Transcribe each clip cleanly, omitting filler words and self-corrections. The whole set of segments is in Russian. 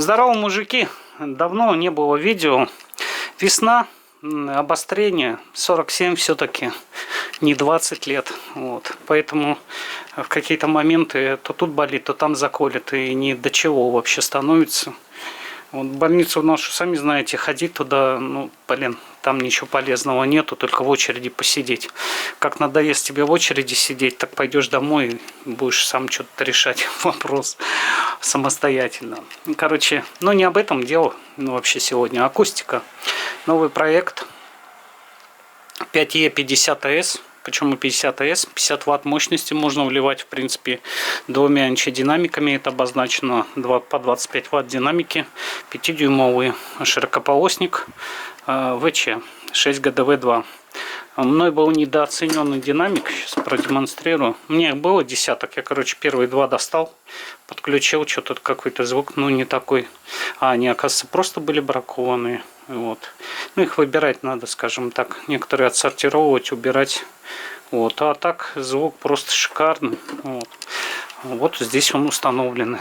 Здорово, мужики! Давно не было видео. Весна, обострение, 47 все-таки, не 20 лет. Вот. Поэтому в какие-то моменты то тут болит, то там заколет, и ни до чего вообще становится. Вот в больницу нашу, сами знаете, ходить туда, ну, блин, там ничего полезного нету, только в очереди посидеть. Как надоест тебе в очереди сидеть, так пойдешь домой и будешь сам что-то решать вопрос самостоятельно. Короче, ну не об этом дело, ну, вообще сегодня. Акустика. Новый проект 5E50S. Почему 50S? 50 Вт мощности можно вливать, в принципе, двумя инчединамиками. Это обозначено по 25 Вт динамики. 5-дюймовый широкополосник ВЧ 6GDV2. Мной был недооцененный динамик. Сейчас продемонстрирую. Мне было десяток. Я, короче, первые два достал. Подключил. Что-то какой-то звук, ну, не такой. А они, оказывается, просто были бракованные. Вот. Ну, их выбирать надо, скажем так. Некоторые отсортировать, убирать. Вот. А так звук просто шикарный. Вот здесь он установлен.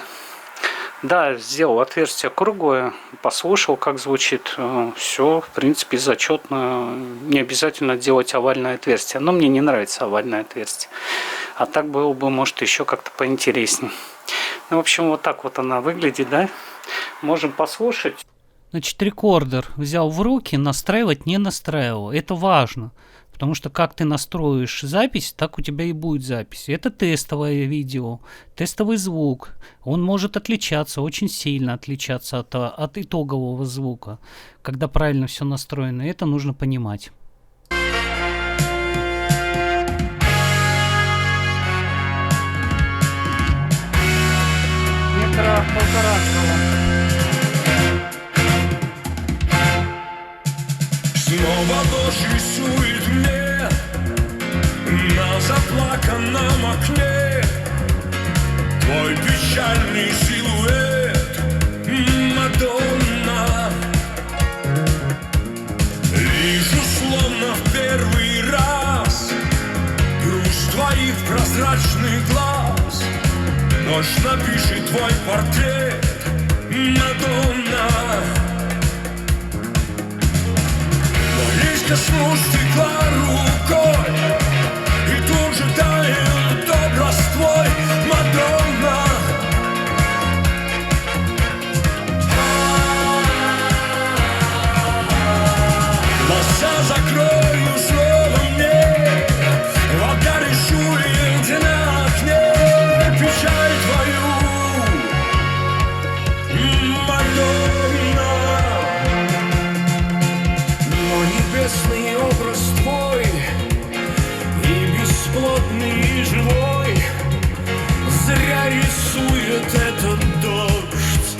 Да, сделал отверстие круглое, послушал, как звучит. Все, в принципе, зачетно. Не обязательно делать овальное отверстие. Но мне не нравится овальное отверстие. А так было бы, может, еще как-то поинтереснее. Ну, в общем, вот так вот она выглядит, да. Можем послушать. Значит, рекордер взял в руки, настраивать не настраивал. Это важно. Потому что как ты настроишь запись, так у тебя и будет запись. Это тестовое видео, тестовый звук. Он может отличаться, очень сильно отличаться от итогового звука, когда правильно все настроено. Это нужно понимать. Метра полтора. Снова дождь рисует мне на заплаканном окне твой печальный силуэт, Мадонна. Вижу словно в первый раз грусть твоих прозрачных глаз. Ночь напишет твой портрет, Мадонна. Коснусь стекла рукой, и тут же тает образ твой, Мадонна. Глаза закрою снова мне, вода рисует на окне печаль твою, Мадонна. Небесный образ твой, и бесплотный, и живой, зря рисует этот дождь,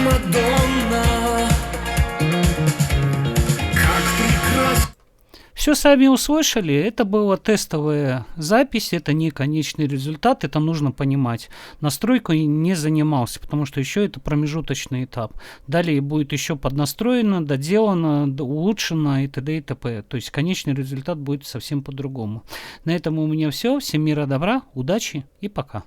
Мадонна. Как прекрасно. Все сами услышали, это была тестовая запись, это не конечный результат, это нужно понимать. Настройкой не занимался, потому что еще это промежуточный этап. Далее будет еще поднастроено, доделано, улучшено и т.д. и т.п. То есть конечный результат будет совсем по-другому. На этом у меня все. Всем мира, добра, удачи и пока.